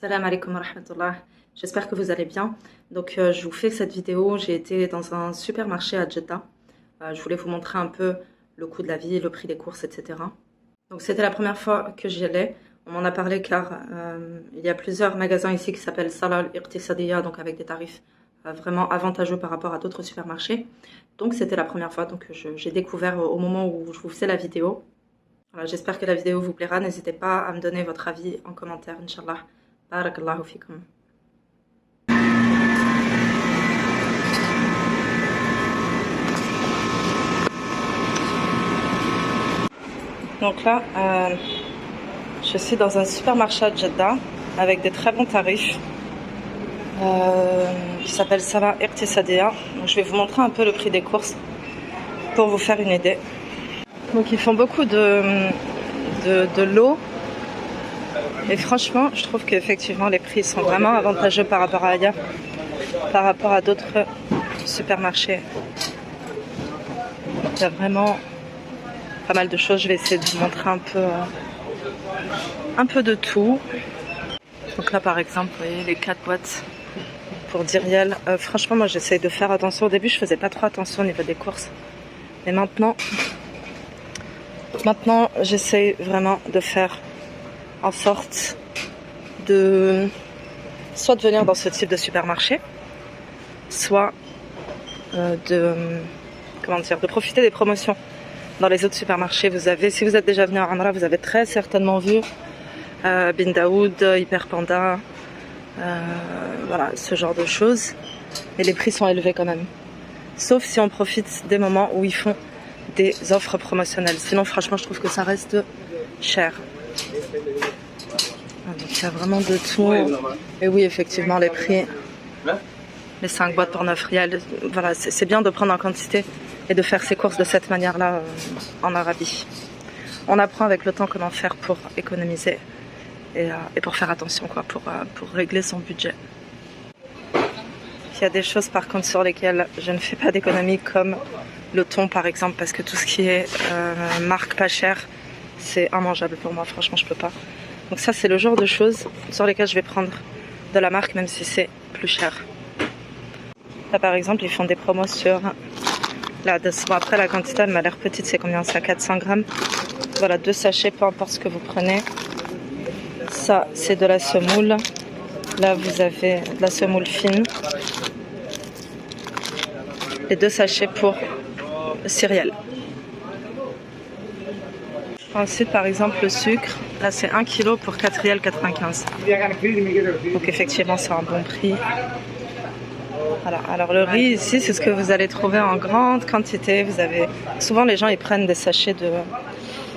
Salam alaikum wa rahmatullah. J'espère que vous allez bien. Donc je vous fais cette vidéo. J'ai été dans un supermarché à Jeddah. Je voulais vous montrer un peu le coût de la vie, le prix des courses, etc. Donc c'était la première fois que j'y allais. On m'en a parlé car il y a plusieurs magasins ici qui s'appellent Salah al-Iqtisadiyya, donc avec des tarifs vraiment avantageux par rapport à d'autres supermarchés. Donc c'était la première fois donc j'ai découvert au moment où je vous faisais la vidéo. Voilà, j'espère que la vidéo vous plaira. N'hésitez pas à me donner votre avis en commentaire, Inch'Allah. Barakallahu fikum. Donc là, je suis dans un supermarché à Jeddah avec des très bons tarifs qui s'appelle Salah Iqtisadiyya. Donc je vais vous montrer un peu le prix des courses pour vous faire une idée. Donc ils font beaucoup de l'eau. Et franchement, je trouve qu'effectivement les prix sont vraiment avantageux par rapport à ailleurs, par rapport à d'autres supermarchés. Il y a vraiment pas mal de choses. Je vais essayer de vous montrer un peu de tout. Donc là par exemple, vous voyez les 4 boîtes pour 10 riels. Franchement, moi j'essaye de faire attention. Au début, je faisais pas trop attention au niveau des courses. Mais maintenant j'essaye vraiment de faire en sorte de soit de venir dans ce type de supermarché, soit de profiter des promotions dans les autres supermarchés. Vous avez, si vous êtes déjà venu à Amra, vous avez très certainement vu Bin Daoud, Hyper Panda, voilà, ce genre de choses. Et les prix sont élevés quand même. Sauf si on profite des moments où ils font des offres promotionnelles. Sinon, franchement, je trouve que ça reste cher. Donc, il y a vraiment de tout. Et oui, effectivement, les prix, les 5 boîtes pour 9 rials, voilà, c'est bien de prendre en quantité et de faire ses courses de cette manière-là en Arabie. On apprend avec le temps comment faire pour économiser et pour faire attention, quoi, pour régler son budget. Il y a des choses par contre sur lesquelles je ne fais pas d'économie, comme le thon par exemple, parce que tout ce qui est marque pas chère, c'est immangeable pour moi, franchement je peux pas. Donc ça c'est le genre de choses sur lesquelles je vais prendre de la marque même si c'est plus cher. Là par exemple ils font des promos sur bon, après la quantité elle m'a l'air petite, c'est combien ça, 400 grammes. Voilà, 2 sachets, peu importe ce que vous prenez. Ça c'est de la semoule. Là vous avez de la semoule fine. Les 2 sachets pour céréales. Ensuite par exemple le sucre, là c'est 1 kg pour 4 rials 95. Donc effectivement c'est un bon prix. Voilà. Alors le riz ici c'est ce que vous allez trouver en grande quantité. Vous avez souvent les gens ils prennent des sachets de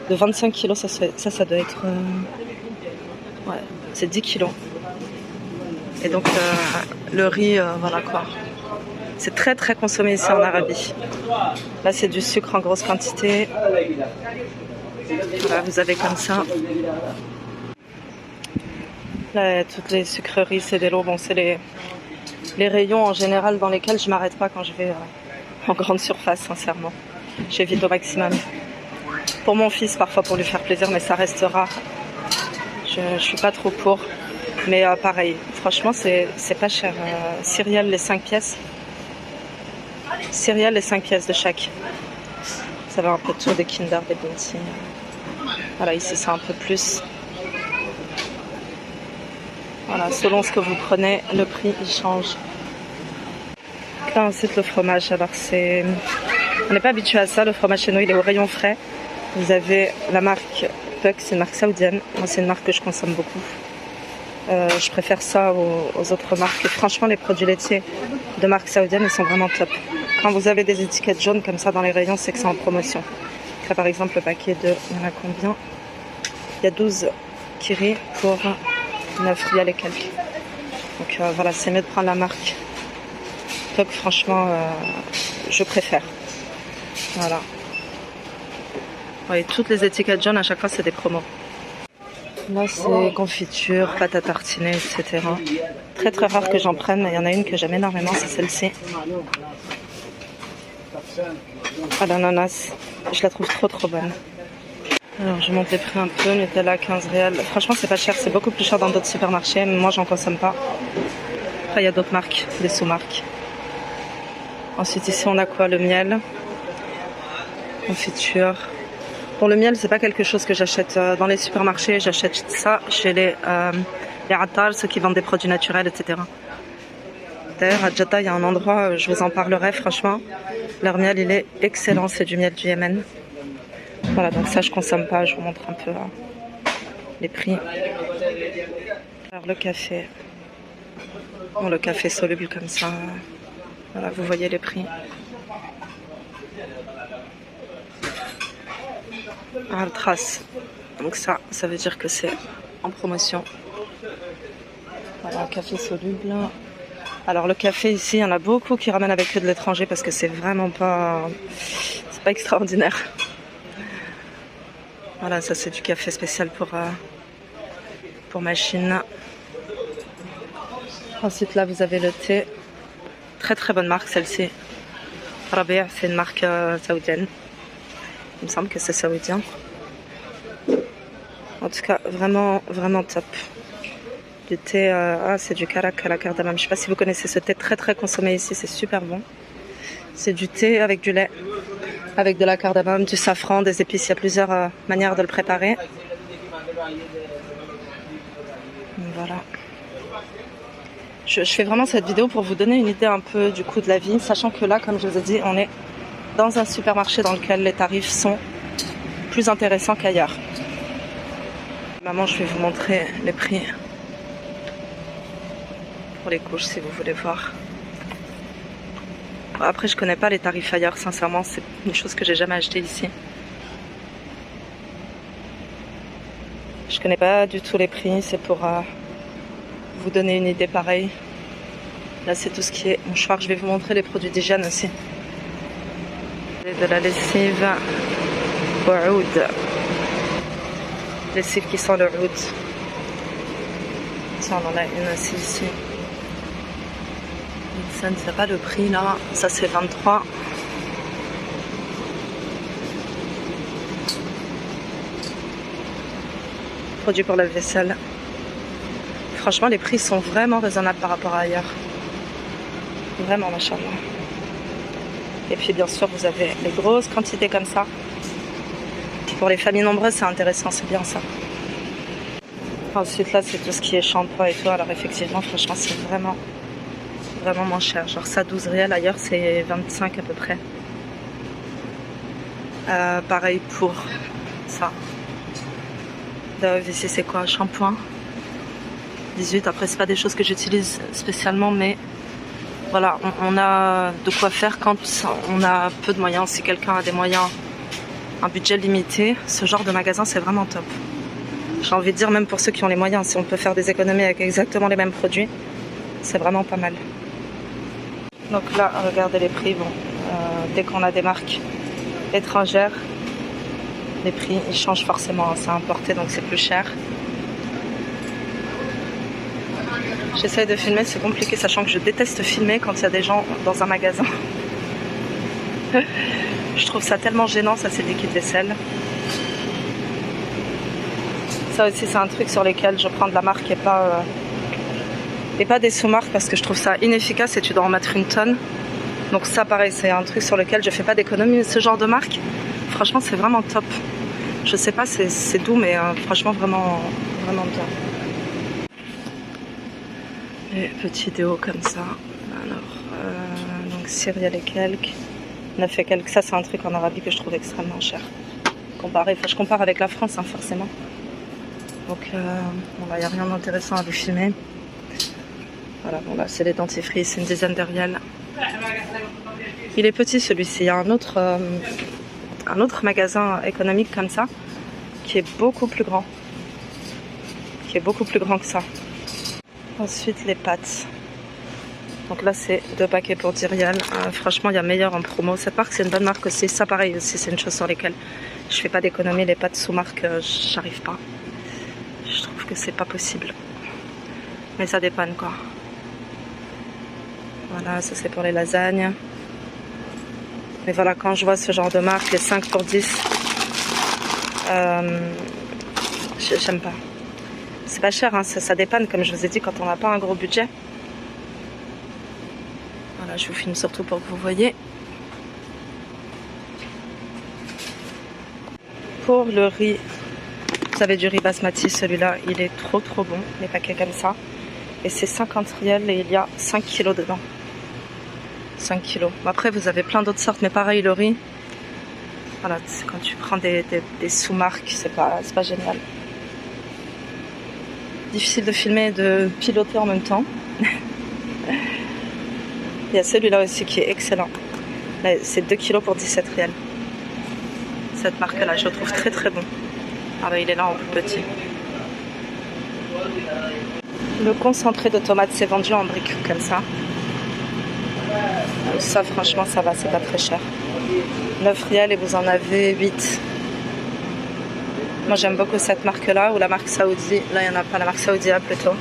25 kg, ça doit être ouais, c'est 10 kg. Et donc le riz voilà quoi. C'est très très consommé ici en Arabie. Là c'est du sucre en grosse quantité. Voilà, vous avez comme ça. Là toutes les sucreries, c'est des lots. Bon, c'est les rayons en général dans lesquels je m'arrête pas quand je vais en grande surface, sincèrement. J'évite au maximum. Pour mon fils parfois pour lui faire plaisir, mais ça reste rare. Je suis pas trop pour. Mais pareil, franchement c'est pas cher. Céréales les 5 pièces. Céréales les 5 pièces de chaque. Ça va un peu de tout, des Kinder, des Bounty. Voilà, ici c'est un peu plus. Voilà, selon ce que vous prenez, le prix il change. Là ensuite le fromage, alors on n'est pas habitué à ça, le fromage chez nous il est au rayon frais. Vous avez la marque Puck, c'est une marque saoudienne. Moi c'est une marque que je consomme beaucoup. Je préfère ça aux autres marques. Et franchement les produits laitiers de marque saoudienne ils sont vraiment top. Quand vous avez des étiquettes jaunes comme ça dans les rayons, c'est que c'est en promotion. Là par exemple le paquet de, il y en a combien? Il y a 12 kiri pour 9 rials et quelques. Donc voilà, c'est mieux de prendre la marque Puck, franchement je préfère. Voilà. Ouais, toutes les étiquettes jaunes à chaque fois c'est des promos. Là c'est confiture, pâte à tartiner, etc. Très très rare que j'en prenne, mais il y en a une que j'aime énormément, c'est celle-ci. À l'ananas, je la trouve trop bonne. Alors je monte les prix un peu, Nutella 15 réals. Franchement c'est pas cher, c'est beaucoup plus cher dans d'autres supermarchés, mais moi j'en consomme pas. Après il y a d'autres marques, des sous-marques. Ensuite ici on a quoi? Le miel, confiture. Bon le miel c'est pas quelque chose que j'achète dans les supermarchés, j'achète ça chez les attar, ceux qui vendent des produits naturels, etc. D'ailleurs à Jeddah il y a un endroit, je vous en parlerai franchement. Leur miel il est excellent, c'est du miel du Yémen. Voilà, donc ça je consomme pas, je vous montre un peu les prix. Alors le café, bon, le café soluble comme ça, voilà, vous voyez les prix. Ah, trace, donc ça veut dire que c'est en promotion. Voilà, café soluble. Alors le café ici, il y en a beaucoup qui ramènent avec eux de l'étranger parce que c'est vraiment pas, c'est pas extraordinaire. Voilà, ça c'est du café spécial pour machine. Ensuite là vous avez le thé. Très très bonne marque celle-ci. Rabi', c'est une marque saoudienne. Il me semble que c'est saoudien. En tout cas, vraiment vraiment top. Du thé, c'est du karak à la cardamome. Je sais pas si vous connaissez ce thé très très consommé ici, c'est super bon. C'est du thé avec du lait, avec de la cardamome, du safran, des épices. Il y a plusieurs manières de le préparer. Voilà. Je fais vraiment cette vidéo pour vous donner une idée un peu du coût de la vie, sachant que là, comme je vous ai dit, on est dans un supermarché dans lequel les tarifs sont plus intéressants qu'ailleurs. Maman, je vais vous montrer les prix pour les couches si vous voulez voir. Après, je connais pas les tarifs ailleurs, sincèrement, c'est une chose que j'ai jamais achetée ici. Je connais pas du tout les prix, c'est pour vous donner une idée pareille. Là, c'est tout ce qui est mouchoir. Je vais vous montrer les produits d'hygiène aussi. De la lessive oud. Lessive qui sent le oud. Ça, on en a une aussi ici. Ça ne sait pas le prix là, ça c'est 23. Produit pour la vaisselle. Franchement les prix sont vraiment raisonnables par rapport à ailleurs. Vraiment machallah. Et puis bien sûr vous avez les grosses quantités comme ça. Pour les familles nombreuses c'est intéressant, c'est bien ça. Ensuite là c'est tout ce qui est shampoing et tout. Alors effectivement franchement c'est vraiment moins cher, genre ça 12 réals, ailleurs c'est 25 à peu près. Pareil pour ça. Ici c'est quoi? Shampoing 18. Après c'est pas des choses que j'utilise spécialement, mais voilà, on a de quoi faire quand on a peu de moyens. Si quelqu'un a des moyens, un budget limité, ce genre de magasin c'est vraiment top. J'ai envie de dire même pour ceux qui ont les moyens, si on peut faire des économies avec exactement les mêmes produits, c'est vraiment pas mal. Donc là, regardez les prix. Bon, dès qu'on a des marques étrangères, les prix ils changent forcément. C'est importé, donc c'est plus cher. J'essaye de filmer, c'est compliqué, sachant que je déteste filmer quand il y a des gens dans un magasin. Je trouve ça tellement gênant, ça c'est des liquide vaisselle. Ça aussi, c'est un truc sur lequel je prends de la marque et pas des sous-marques parce que je trouve ça inefficace et tu dois en mettre une tonne. Donc ça pareil, c'est un truc sur lequel je fais pas d'économie. Ce genre de marque, franchement c'est vraiment top. Je sais pas, c'est doux mais franchement vraiment bien. Et petit déo comme ça. Alors donc céréales et quelques. 9 et quelques, ça c'est un truc en Arabie que je trouve extrêmement cher. Je compare avec la France hein, forcément. Donc bon, là il n'y a rien d'intéressant à vous filmer. Voilà, bon là c'est les dentifrices, c'est une dizaine de rials. Il est petit celui-ci. Il y a un autre magasin économique comme ça qui est beaucoup plus grand. Que ça. Ensuite les pâtes. Donc là c'est 2 paquets pour 10 rials. Franchement il y a meilleur en promo. Cette marque c'est une bonne marque aussi. Ça pareil aussi c'est une chose sur lesquelles je fais pas d'économie. Les pâtes sous marque j'arrive pas. Je trouve que c'est pas possible. Mais ça dépanne quoi. Voilà, ça c'est pour les lasagnes. Mais voilà, quand je vois ce genre de marque, les 5 pour 10, J'aime pas. C'est pas cher, hein, ça dépanne comme je vous ai dit quand on n'a pas un gros budget. Voilà, je vous filme surtout pour que vous voyez. Pour le riz, vous avez du riz basmati, celui-là il est trop bon, les paquets comme ça. Et c'est 50 riels et il y a 5 kilos dedans. 5 kilos. Après vous avez plein d'autres sortes, mais pareil le riz. Voilà, quand tu prends des sous-marques, c'est pas génial. Difficile de filmer et de piloter en même temps. Il y a celui-là aussi qui est excellent. C'est 2 kilos pour 17 riels. Cette marque-là, je le trouve très bon. Ah bah il est là en plus petit. Le concentré de tomates, c'est vendu en briques comme ça. Ça franchement ça va, c'est pas très cher. 9 riels et vous en avez 8. Moi j'aime beaucoup cette marque-là, ou la marque Saoudi. Là il n'y en a pas, la marque Saoudi là plutôt.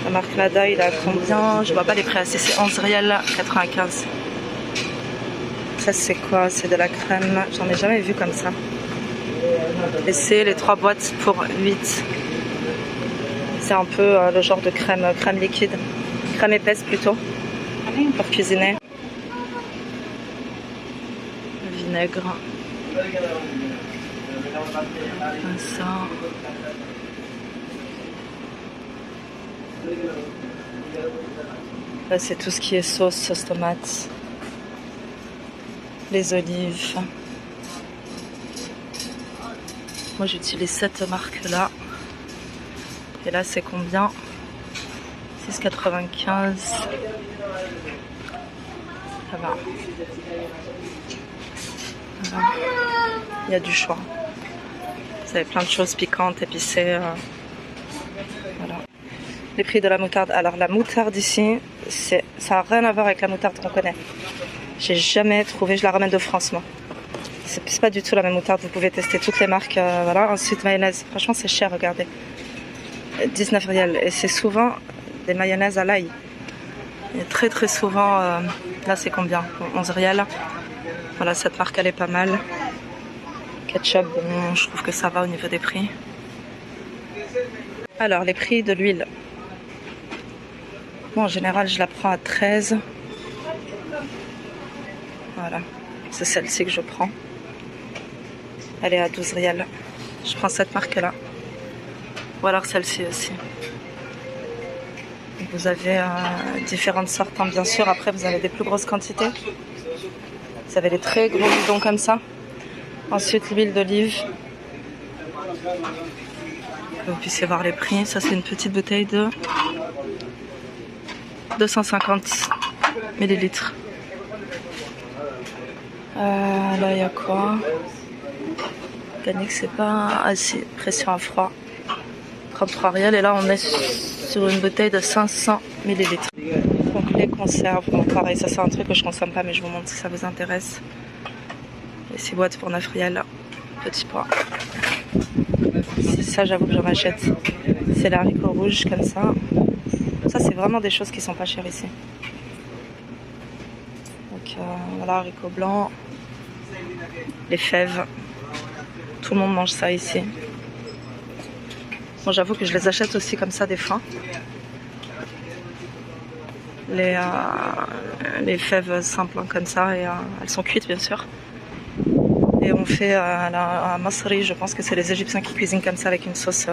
La marque Nada, il a combien? Je vois pas les prix, c'est 11 riels 95. Ça c'est quoi? C'est de la crème, j'en ai jamais vu comme ça. Et c'est les 3 boîtes pour 8. C'est un peu le genre de crème liquide. Crème épaisse plutôt, pour cuisiner. Le vinaigre. Comme ça. Là c'est tout ce qui est sauce tomate. Les olives. Moi j'utilise cette marque là. Et là c'est combien? 6,95. Ça va. Voilà. Il y a du choix. Vous avez plein de choses piquantes, épicées. Voilà. Les prix de la moutarde. Alors la moutarde ici, ça n'a rien à voir avec la moutarde qu'on connaît. J'ai jamais trouvé, je la ramène de France moi. C'est pas du tout la même moutarde, vous pouvez tester toutes les marques. Voilà. Ensuite mayonnaise, franchement c'est cher, regardez. 19 riels et c'est souvent des mayonnaises à l'ail. Et très souvent, là c'est combien? 11 riels. Voilà, cette marque elle est pas mal. Ketchup, bon, je trouve que ça va au niveau des prix. Alors les prix de l'huile. Moi en général je la prends à 13. Voilà, c'est celle-ci que je prends. Elle est à 12 riels. Je prends cette marque-là. Ou alors celle-ci aussi. Vous avez différentes sortes, hein, bien sûr. Après, vous avez des plus grosses quantités. Vous avez les très gros bidons comme ça. Ensuite, l'huile d'olive. Que vous puissiez voir les prix. Ça, c'est une petite bouteille de 250 millilitres. Là, il y a quoi? Organique, c'est pas assez. Pression à froid. 33 riels. Et là, on est sur une bouteille de 500 millilitres. Donc, les conserves. Bon, pareil, ça, c'est un truc que je consomme pas, mais je vous montre si ça vous intéresse. Et 6 boîtes pour 9 riels. Petit pois. Ça, j'avoue que j'en achète. C'est l'haricot rouge, comme ça. Ça, c'est vraiment des choses qui sont pas chères ici. Donc, voilà, haricots blancs. Les fèves. Tout le monde mange ça ici. Bon, j'avoue que je les achète aussi comme ça des fois. Les fèves simples comme ça, et elles sont cuites bien sûr. Et on fait à Masri, je pense que c'est les Égyptiens qui cuisinent comme ça avec une sauce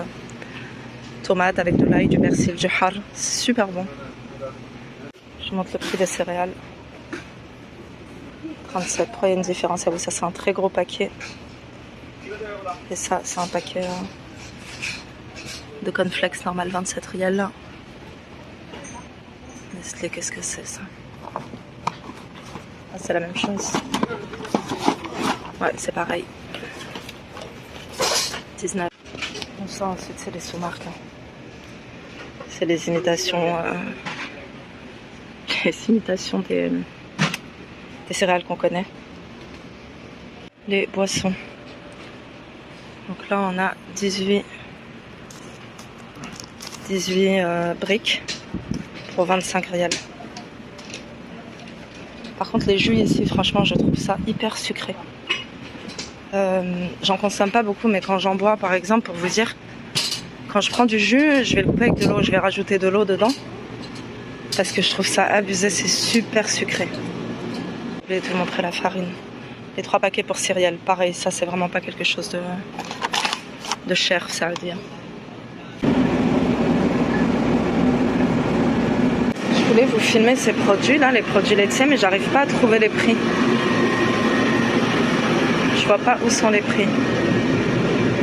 tomate, avec de l'ail, du persil, du har. C'est super bon. Je vous montre le prix des céréales. 37, il y a une différence. Ça c'est un très gros paquet. Et ça c'est un paquet de cornflakes normal, 27 riels. Nestlé, qu'est-ce que c'est ça? Ah, c'est la même chose. Ouais, c'est pareil. 19. Bon, ça ensuite c'est les sous-marques. C'est les imitations. Les imitations des céréales qu'on connaît. Les boissons. Donc là on a 18 briques pour 25 riels. Par contre les jus ici franchement je trouve ça hyper sucré. J'en consomme pas beaucoup, mais quand j'en bois, par exemple, pour vous dire, quand je prends du jus, je vais le couper avec de l'eau, je vais rajouter de l'eau dedans. Parce que je trouve ça abusé, c'est super sucré. Je vais te montrer la farine. Les 3 paquets pour céréales, pareil, ça c'est vraiment pas quelque chose de cher, ça veut dire. Je voulais vous filmer ces produits là, les produits laitiers, mais j'arrive pas à trouver les prix. Je vois pas où sont les prix.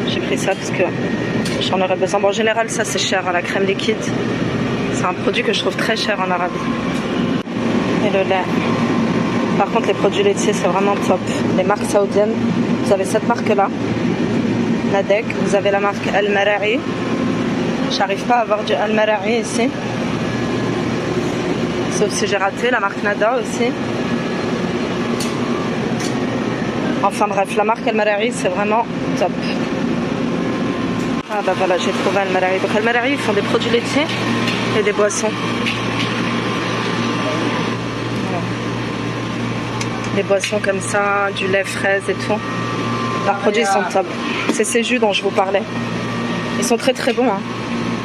J'ai pris ça parce que j'en aurais besoin. Bon, en général, ça c'est cher, hein, la crème liquide. C'est un produit que je trouve très cher en Arabie. Et le lait. Par contre, les produits laitiers, c'est vraiment top. Les marques saoudiennes, vous avez cette marque-là, Nadek. Vous avez la marque Al-Mara'i. J'arrive pas à avoir du Al-Mara'i ici. Sauf si j'ai raté. La marque Nada aussi. Enfin bref, la marque Al-Mara'i, c'est vraiment top. Ah bah voilà, j'ai trouvé Al-Mara'i. Donc Al-Mara'i, ils font des produits laitiers et des boissons. Des boissons comme ça, du lait fraise et tout. Leurs produits sont top. C'est ces jus dont je vous parlais. Ils sont très très bons. Hein.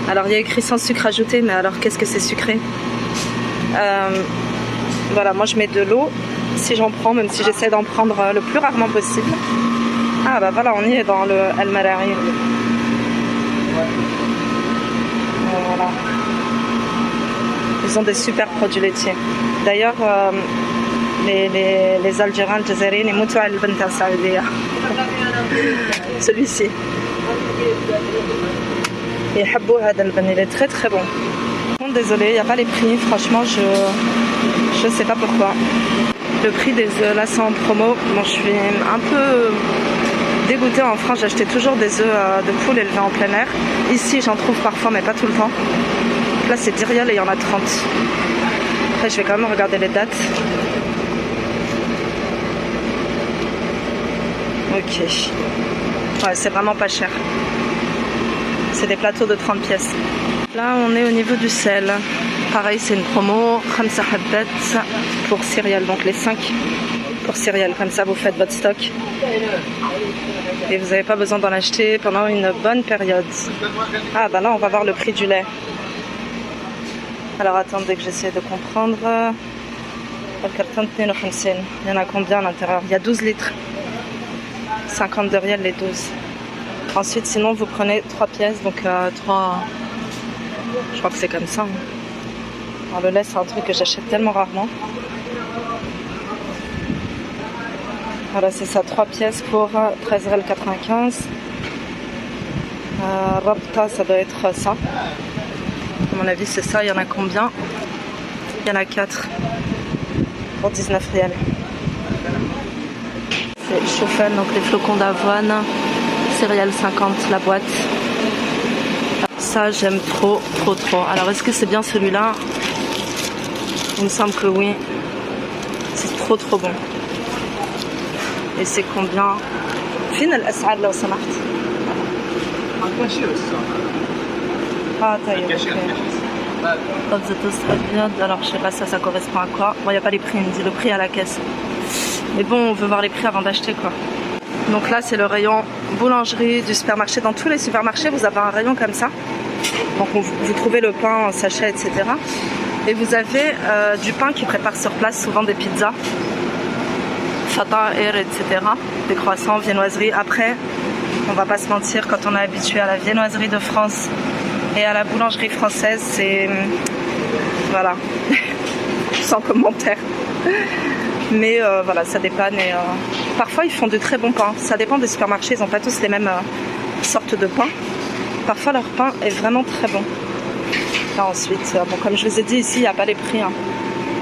Alors il y a écrit sans sucre ajouté, mais alors qu'est-ce que c'est sucré? Voilà, moi je mets de l'eau si j'en prends, même si j'essaie d'en prendre le plus rarement possible. Ah bah voilà, on y est dans le Al-Mara'i. Voilà. Ils ont des super produits laitiers. D'ailleurs, les Algériens, les Algériens, ils moutent à l'Benta Saoudia. Celui-ci. Et Habbo Hadalban, il est très très bon. Bon, désolé, il n'y a pas les prix. Franchement, je sais pas pourquoi. Le prix des œufs, là, c'est en promo. Bon, je suis un peu dégoûtée. En France, j'achetais toujours des œufs de poule élevés en plein air. Ici, j'en trouve parfois, mais pas tout le temps. Là, c'est 10 rials et il y en a 30. Après, je vais quand même regarder les dates. Ok. Ouais, c'est vraiment pas cher. C'est des plateaux de 30 pièces. Là, on est au niveau du sel. Pareil, c'est une promo. 5 habbat pour céréales. Donc les 5 pour céréales. Comme ça, vous faites votre stock. Et vous n'avez pas besoin d'en acheter pendant une bonne période. Ah, bah là, on va voir le prix du lait. Alors, attendez que j'essaie de comprendre. Le carton de 52. Il y en a combien à l'intérieur? Il y a 12 litres. 52 rials les 12. Ensuite, sinon, vous prenez 3 pièces. Donc, 3... Je crois que c'est comme ça. Hein. Alors, le lait, c'est un truc que j'achète tellement rarement. Voilà, c'est ça. 3 pièces pour 13,95 $. Rabta, ça doit être ça. À mon avis, c'est ça. Il y en a combien? Il y en a 4 pour 19 rials. C'est Choufel, donc les flocons d'avoine, céréales 50 la boîte. Ça, j'aime trop, trop, trop. Alors, est-ce que c'est bien celui-là? Il me semble que oui. C'est trop, trop bon. Et c'est combien? Fin الأسعار لو سمحت. Ah, taille. Alors, je sais pas ça correspond à quoi. Bon, il n'y a pas les prix, il me dit le prix à la caisse. Mais bon, on veut voir les prix avant d'acheter, quoi. Donc là, c'est le rayon boulangerie du supermarché. Dans tous les supermarchés, vous avez un rayon comme ça. Donc, vous trouvez le pain en sachet, etc. Et vous avez du pain qui prépare sur place, souvent des pizzas. Fata'ir, etc. Des croissants, viennoiseries. Après, on va pas se mentir, quand on est habitué à la viennoiserie de France et à la boulangerie française, c'est... Voilà. Sans commentaire. Mais voilà, ça dépanne. Et, parfois, ils font de très bons pains. Ça dépend des supermarchés, ils n'ont pas tous les mêmes sortes de pain. Parfois, leur pain est vraiment très bon. Là, ensuite, bon, comme je vous ai dit, ici, il n'y a pas les prix. Hein.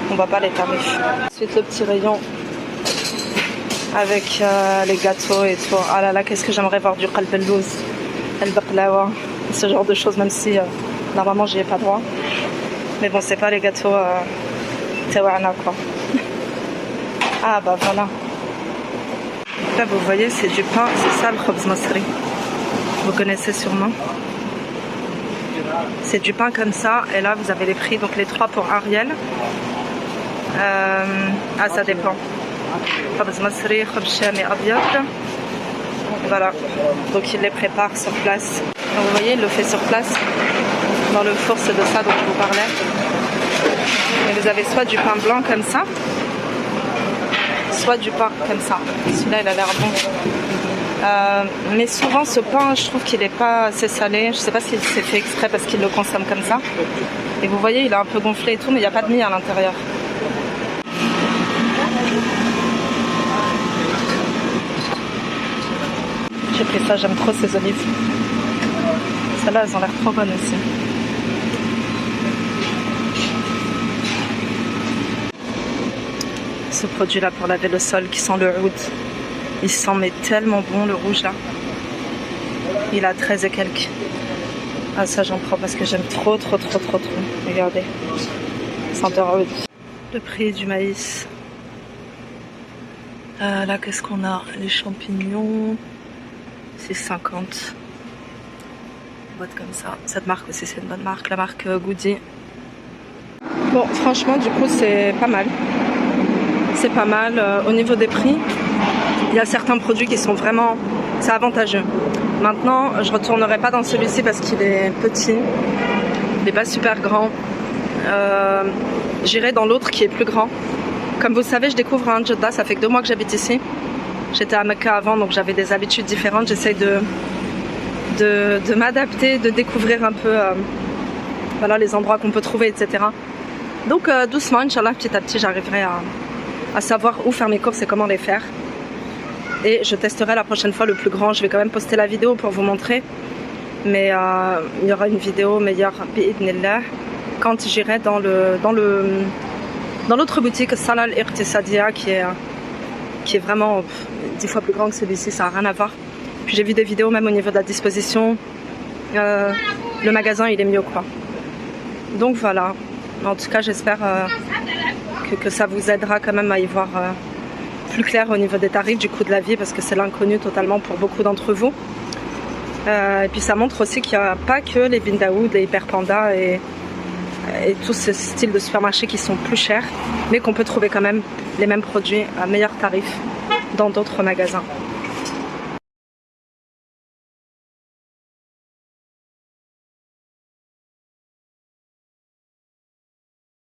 On ne voit pas les tarifs. Ensuite, le petit rayon avec les gâteaux et tout. Ah là là, qu'est-ce que j'aimerais voir du qalb al-louz, al-baqlawa, ce genre de choses, même si normalement, j'y ai pas droit. Mais bon, c'est pas les gâteaux tewana, quoi. Ah bah voilà. Là vous voyez c'est du pain, c'est ça le khobz masri. Vous connaissez sûrement. C'est du pain comme ça et là vous avez les prix. Donc les 3 pour un rial. Ah ça dépend. Khobz masri, khobz shami abyad. Voilà, donc il les prépare sur place. Donc, vous voyez, il le fait sur place, dans le four, c'est de ça dont je vous parlais. Et vous avez soit du pain blanc comme ça, soit du pain comme ça. Celui-là, il a l'air bon. Mais souvent, ce pain, je trouve qu'il n'est pas assez salé. Je ne sais pas s'il s'est fait exprès parce qu'il le consomme comme ça. Et vous voyez, il est un peu gonflé et tout, mais il n'y a pas de mie à l'intérieur. J'ai pris ça, j'aime trop ces olives. Celles-là, elles ont l'air trop bonnes aussi. Ce produit-là pour laver le sol qui sent le oud. Il sent mais tellement bon, le rouge là. Il a 13 et quelques. Ah, ça j'en prends parce que j'aime trop. Regardez. Senteur oud. Le prix du maïs. Là, qu'est-ce qu'on a? Les champignons. 6,50. Boîte comme ça. Cette marque aussi, c'est une bonne marque. La marque Goody. Bon, franchement, du coup, c'est pas mal. C'est pas mal. Au niveau des prix, il y a certains produits qui sont vraiment... C'est avantageux. Maintenant, je retournerai pas dans celui-ci parce qu'il est petit. Il n'est pas super grand. J'irai dans l'autre qui est plus grand. Comme vous le savez, je découvre un Jeddah. Ça fait que 2 mois que j'habite ici. J'étais à Mecca avant, donc j'avais des habitudes différentes. J'essaye de m'adapter, de découvrir un peu voilà, les endroits qu'on peut trouver, etc. Donc doucement, Inch'Allah, petit à petit, j'arriverai à savoir où faire mes courses et comment les faire. Et je testerai la prochaine fois le plus grand. Je vais quand même poster la vidéo pour vous montrer. Mais il y aura une vidéo meilleure, bi'idnillah, quand j'irai dans l'autre boutique, Salah Al-Iqtisadia, qui est vraiment 10 fois plus grand que celui-ci, ça n'a rien à voir. Puis j'ai vu des vidéos même au niveau de la disposition. Le magasin, il est mieux, quoi. Donc voilà. En tout cas, j'espère que ça vous aidera quand même à y voir plus clair au niveau des tarifs, du coût de la vie, parce que c'est l'inconnu totalement pour beaucoup d'entre vous. Et puis ça montre aussi qu'il n'y a pas que les Bin Daoud, les Hyper Panda et tous ces styles de supermarchés qui sont plus chers, mais qu'on peut trouver quand même les mêmes produits à meilleur tarif dans d'autres magasins.